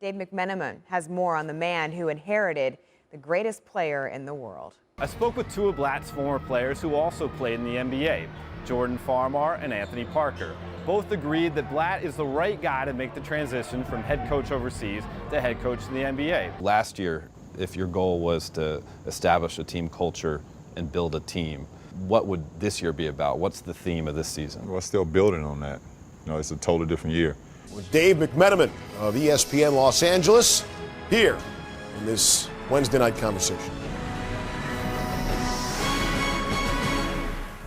Dave McMenamin has more on the man who inherited the greatest player in the world. I spoke with two of Blatt's former players who also played in the NBA, Jordan Farmar and Anthony Parker. Both agreed that Blatt is the right guy to make the transition from head coach overseas to head coach in the NBA. Last year, if your goal was to establish a team culture and build a team, what would this year be about? What's the theme of this season? Well, still building on that. You know, it's a totally different year. With Dave McMenamin of ESPN Los Angeles here in this Wednesday night conversation.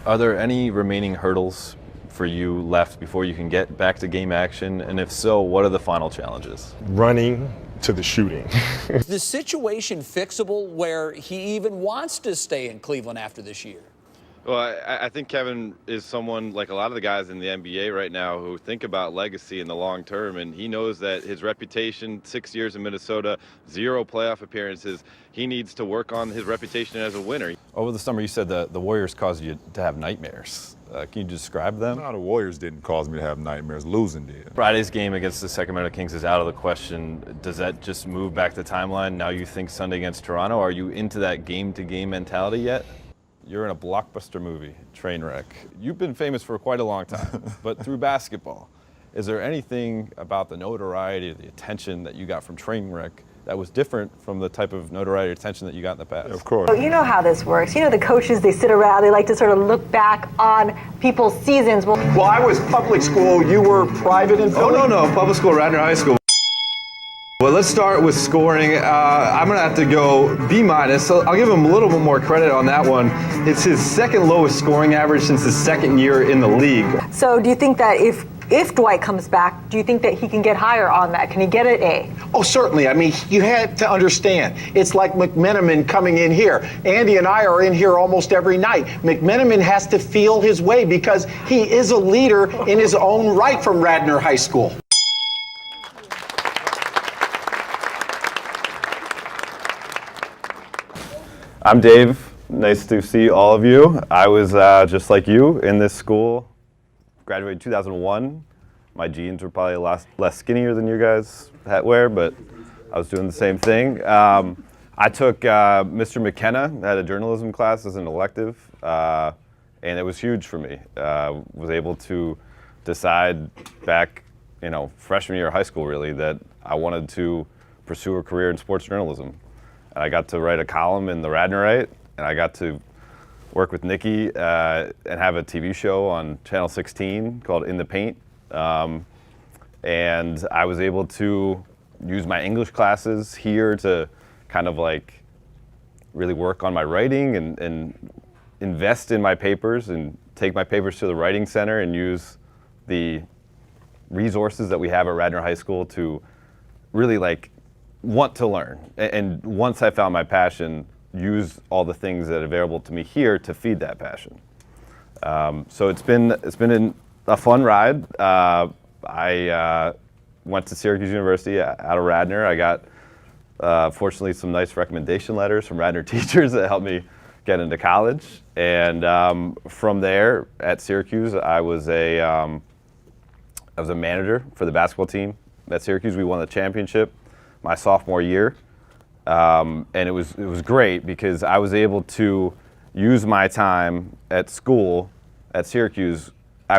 Are there any remaining hurdles for you left before you can get back to game action? And if so, what are the final challenges? Running to the shooting. Is the situation fixable where he even wants to stay in Cleveland after this year? Well, I think Kevin is someone like a lot of the guys in the NBA right now who think about legacy in the long term, and he knows that his reputation, 6 years in Minnesota, 0 playoff appearances, he needs to work on his reputation as a winner. Over the summer, you said the Warriors caused you to have nightmares. Can you describe them? No, the Warriors didn't cause me to have nightmares. Losing did. Friday's game against the Sacramento Kings is out of the question. Does that just move back the timeline? Now you think Sunday against Toronto? Are you into that game-to-game mentality yet? You're in a blockbuster movie, Trainwreck. You've been famous for quite a long time, but through basketball. Is there anything about the notoriety or the attention that you got from Trainwreck that was different from the type of notoriety or attention that you got in the past? Yeah, of course. You know how this works. You know the coaches, they sit around, they like to sort of look back on people's seasons. Well, I was public school, you were private in Philly? Oh, no, public school, Radnor High School. Well, let's start with scoring. I'm going to have to go B-. So I'll give him a little bit more credit on that one. It's his second lowest scoring average since his second year in the league. So do you think that if Dwight comes back, do you think that he can get higher on that? Can he get an A? Oh, certainly. I mean, you have to understand, it's like McMenamin coming in here. Andy and I are in here almost every night. McMenamin has to feel his way because he is a leader in his own right from Radnor High School. I'm Dave. Nice to see all of you. I was just like you in this school. Graduated 2001. My jeans were probably a lot less skinnier than you guys wear, but I was doing the same thing. I took Mr. McKenna, had a journalism class as an elective, and it was huge for me. Was able to decide back, freshman year of high school really, that I wanted to pursue a career in sports journalism. And I got to write a column in the Radnorite, and I got to work with Nikki and have a TV show on Channel 16 called In the Paint. And I was able to use my English classes here to kind of like really work on my writing and invest in my papers and take my papers to the writing center and use the resources that we have at Radnor High School to really want to learn. And once I found my passion, use all the things that are available to me here to feed that passion. So it's been a fun ride. I went to Syracuse University out of Radnor. I got, fortunately, some nice recommendation letters from Radnor teachers that helped me get into college. And from there, at Syracuse, I was a manager for the basketball team. At Syracuse, we won the championship my sophomore year. And it was great because I was able to use my time at school at Syracuse. I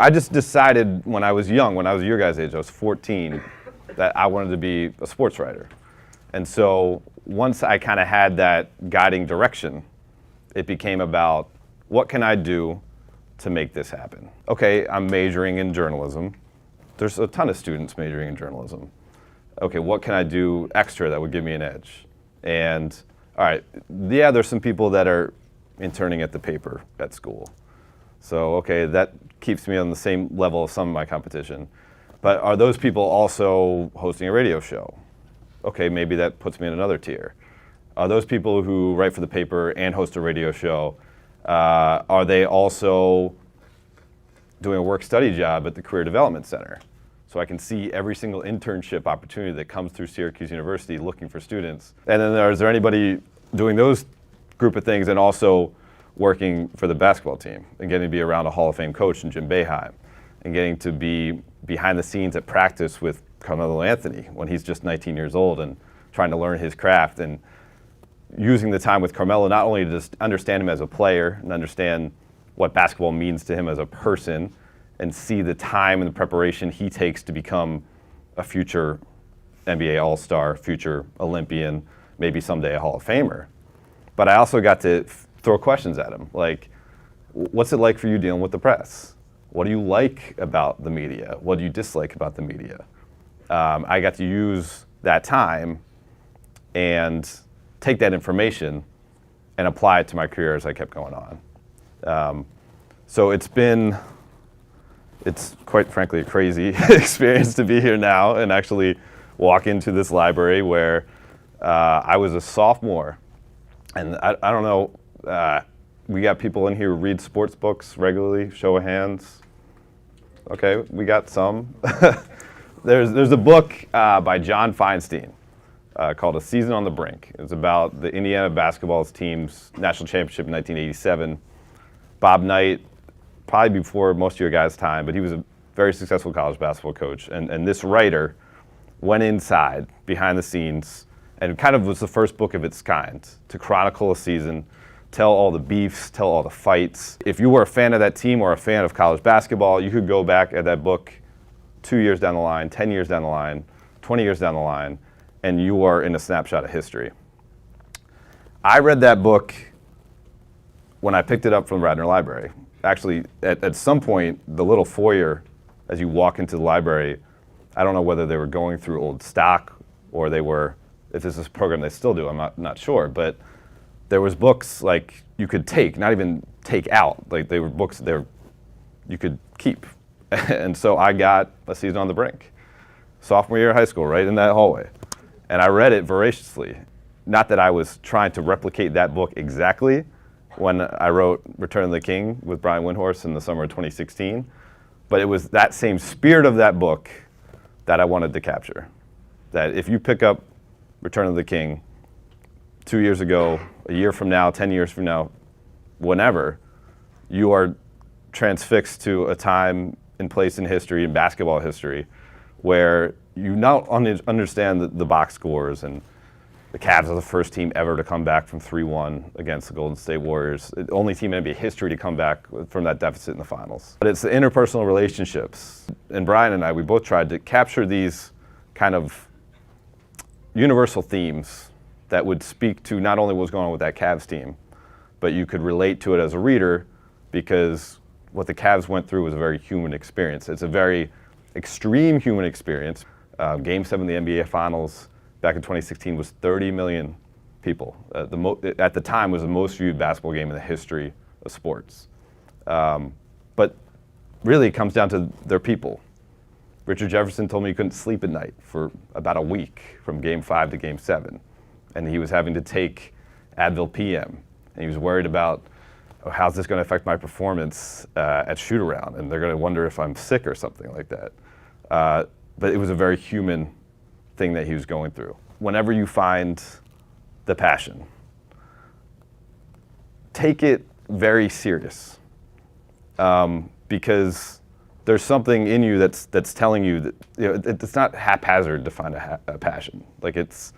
just decided when I was young, when I was your guys' age, I was 14, that I wanted to be a sports writer. And so once I kind of had that guiding direction, it became about what can I do to make this happen? Okay, I'm majoring in journalism. There's a ton of students majoring in journalism. Okay, what can I do extra that would give me an edge? And all right, yeah, there's some people that are interning at the paper at school. So, okay, that keeps me on the same level as some of my competition. But are those people also hosting a radio show? Okay, maybe that puts me in another tier. Are those people who write for the paper and host a radio show, are they also doing a work-study job at the Career Development Center? So I can see every single internship opportunity that comes through Syracuse University looking for students. And then is there anybody doing those group of things and also working for the basketball team and getting to be around a Hall of Fame coach in Jim Boeheim and getting to be behind the scenes at practice with Carmelo Anthony when he's just 19 years old and trying to learn his craft, and using the time with Carmelo not only to just understand him as a player and understand what basketball means to him as a person and see the time and the preparation he takes to become a future NBA All-Star, future Olympian, maybe someday a Hall of Famer. But I also got to throw questions at him, like, what's it like for you dealing with the press? What do you like about the media? What do you dislike about the media? I got to use that time and take that information and apply it to my career as I kept going on. So it's quite frankly a crazy experience to be here now and actually walk into this library where I was a sophomore. And I don't know, we got people in here who read sports books regularly, show of hands. Okay, we got some. There's a book by John Feinstein called A Season on the Brink. It's about the Indiana basketball team's national championship in 1987. Bob Knight, probably before most of your guys' time, but he was a very successful college basketball coach. And this writer went inside, behind the scenes, and kind of was the first book of its kind to chronicle a season, tell all the beefs, tell all the fights. If you were a fan of that team or a fan of college basketball, you could go back at that book 2 years down the line, 10 years down the line, 20 years down the line, and you are in a snapshot of history. I read that book when I picked it up from Radnor Library. Actually, at some point, the little foyer, as you walk into the library, I don't know whether they were going through old stock or they were, if this is a program they still do, I'm not sure, but there was books like you could take, not even take out, like they were books you could keep. And so I got A Season on the Brink, sophomore year of high school, right in that hallway. And I read it voraciously. Not that I was trying to replicate that book exactly when I wrote Return of the King with Brian Windhorst in the summer of 2016, but it was that same spirit of that book that I wanted to capture. That if you pick up Return of the King 2 years ago, a year from now, 10 years from now, whenever, you are transfixed to a time and place in history, in basketball history, where you not only understand the box scores, and the Cavs are the first team ever to come back from 3-1 against the Golden State Warriors, the only team in NBA history to come back from that deficit in the finals. But it's the interpersonal relationships. And Brian and I, we both tried to capture these kind of universal themes that would speak to not only what was going on with that Cavs team, but you could relate to it as a reader, because what the Cavs went through was a very human experience. It's a very extreme human experience. Game 7 of the NBA Finals back in 2016 was 30 million people. At the time, was the most viewed basketball game in the history of sports. But really, it comes down to their people. Richard Jefferson told me he couldn't sleep at night for about a week from Game 5 to Game 7. And he was having to take Advil PM. And he was worried about, oh, how's this going to affect my performance at shoot-around? And they're going to wonder if I'm sick or something like that. But it was a very human thing that he was going through. Whenever you find the passion, take it very serious, because there's something in you that's telling you that, you know, it's not haphazard to find a passion. Like, it's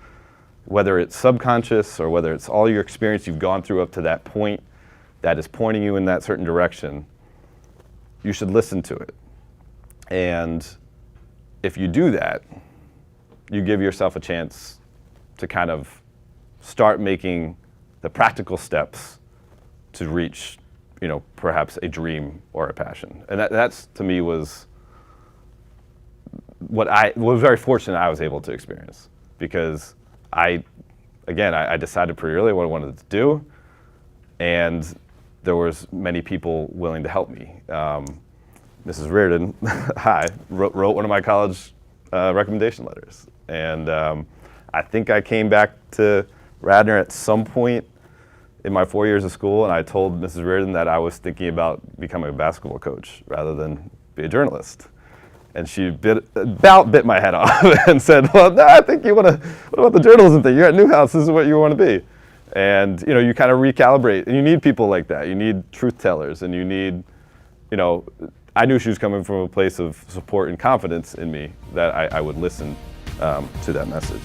whether it's subconscious or whether it's all your experience you've gone through up to that point that is pointing you in that certain direction, you should listen to it. And if you do that, you give yourself a chance to kind of start making the practical steps to reach, you know, perhaps a dream or a passion. And that's to me was what I was very fortunate I was able to experience, because I decided pretty early what I wanted to do, and there was many people willing to help me. Mrs. Reardon, wrote one of my college recommendation letters. And I think I came back to Radnor at some point in my 4 years of school, and I told Mrs. Reardon that I was thinking about becoming a basketball coach rather than be a journalist. And she about bit my head off and said, well, no, I think you want to, what about the journalism thing? You're at Newhouse, this is what you want to be. And, you know, you kind of recalibrate, and you need people like that. You need truth tellers, and you need you know, I knew she was coming from a place of support and confidence in me that I would listen to that message.